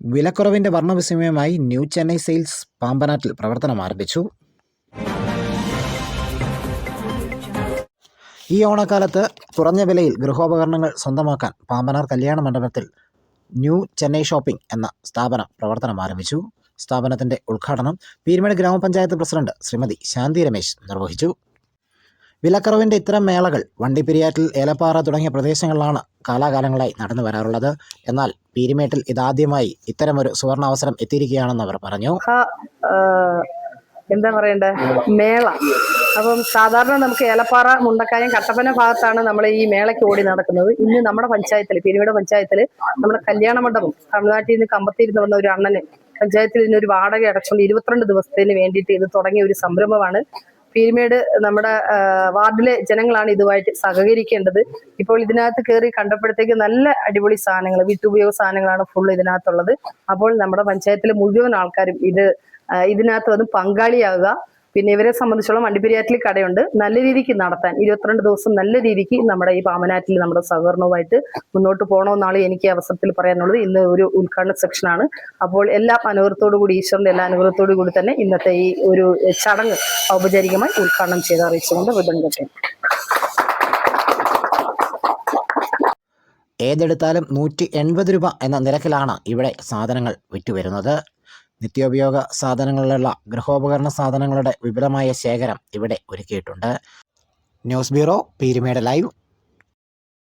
വിലക്കുറവിന്റെ വർണ്ണവിസ്മയമായി new Chennai sales പാമ്പനാട്ടിൽ പ്രവർത്തനം ആരംഭിച്ചു. ഈ ഓണക്കാലത്ത് കുറഞ്ഞ വിലയിൽ ഗൃഹോപകരണങ്ങൾ സ്വന്തമാക്കാൻ പാമ്പനാർ കല്യാണ മണ്ഡപത്തിൽ ന്യൂ ചെന്നൈ ഷോപ്പിംഗ് എന്ന സ്ഥാപനം പ്രവർത്തനം ആരംഭിച്ചു. സ്ഥാപനത്തിന്റെ ഉദ്ഘാടനം പീരുമേട് ഗ്രാമപഞ്ചായത്ത് പ്രസിഡന്റ് ശ്രീമതി ശാന്തി രമേശ് നിർവഹിച്ചു. വിലക്കുറവിന്റെ ഇത്തരം മേളകൾ വണ്ടിപ്പെരിയാറ്റിൽ, ഏലപ്പാറ തുടങ്ങിയ പ്രദേശങ്ങളിലാണ് കാലാകാലങ്ങളായി നടന്നു വരാറുള്ളത്. എന്നാൽ പീരുമേട്ടിൽ ഇതാദ്യമായി ഇത്തരമൊരു സുവർണാവസരം എത്തിയിരിക്കുകയാണെന്ന് അവർ പറഞ്ഞു. എന്താ പറയണ്ടേ, മേള. അപ്പം സാധാരണ നമുക്ക് ഏലപ്പാറ, മുണ്ടക്കായം, കട്ടപ്പന ഭാഗത്താണ് നമ്മൾ ഈ മേളയ്ക്ക് ഓടി നടക്കുന്നത്. ഇന്ന് നമ്മുടെ പഞ്ചായത്തിൽ, പീരുമേട് പഞ്ചായത്തിൽ, നമ്മുടെ കല്യാണ മണ്ഡപം തമിഴ്നാട്ടിൽ നിന്ന് കമ്പത്തിരുന്ന് വന്ന ഒരു അണ്ണന് പഞ്ചായത്തിൽ ഇതിനൊരു വാടക അടച്ചുകൊണ്ട് 22 ദിവസത്തിന് വേണ്ടിയിട്ട് ഇത് തുടങ്ങിയ ഒരു സംരംഭമാണ്. പീരുമേട് നമ്മുടെ വാർഡിലെ ജനങ്ങളാണ് ഇതുമായിട്ട് സഹകരിക്കേണ്ടത്. ഇപ്പോൾ ഇതിനകത്ത് കയറി കണ്ടപ്പോഴത്തേക്ക് നല്ല അടിപൊളി സാധനങ്ങൾ, വീട്ടുപയോഗ സാധനങ്ങളാണ് ഫുള്ള് ഇതിനകത്തുള്ളത്. അപ്പോൾ നമ്മുടെ പഞ്ചായത്തിലെ മുഴുവൻ ആൾക്കാരും ഇതിനകത്ത് വന്ന് പങ്കാളിയാകുക. പിന്നെ ഇവരെ സംബന്ധിച്ചോളം വണ്ടിപ്പെരിയാറ്റിൽ കടയുണ്ട്. നല്ല രീതിക്ക് നടത്താൻ 22 ദിവസം നല്ല രീതിക്ക് നമ്മുടെ ഈ പാമ്പനാറ്റിൽ നമ്മുടെ സഹകരണവുമായിട്ട് മുന്നോട്ട് പോകണമെന്നാണ് എനിക്ക് അവസരത്തിൽ പറയാനുള്ളത്. ഇന്ന് ഒരു ഉദ്ഘാടന സെക്ഷനാണ്. അപ്പോൾ എല്ലാ അനുഗ്രഹത്തോടു കൂടി, ഈശ്വരന്റെ എല്ലാ അനുഗ്രഹത്തോടു കൂടി തന്നെ ഇന്നത്തെ ഈ ഒരു ചടങ്ങ് ഔപചാരികമായി ഉദ്ഘാടനം ചെയ്ത് അറിയിച്ചുകൊണ്ട് വിതരണത്തെ ഏതെടുത്താലും 180 രൂപ എന്ന നിരക്കിലാണ് ഇവിടെ സാധനങ്ങൾ വിറ്റുവരുന്നത്. നിത്യോപയോഗ സാധനങ്ങളിലുള്ള ഗൃഹോപകരണ സാധനങ്ങളുടെ വിപുലമായ ശേഖരം ഇവിടെ ഒരുക്കിയിട്ടുണ്ട്. News bureau, Peermade live.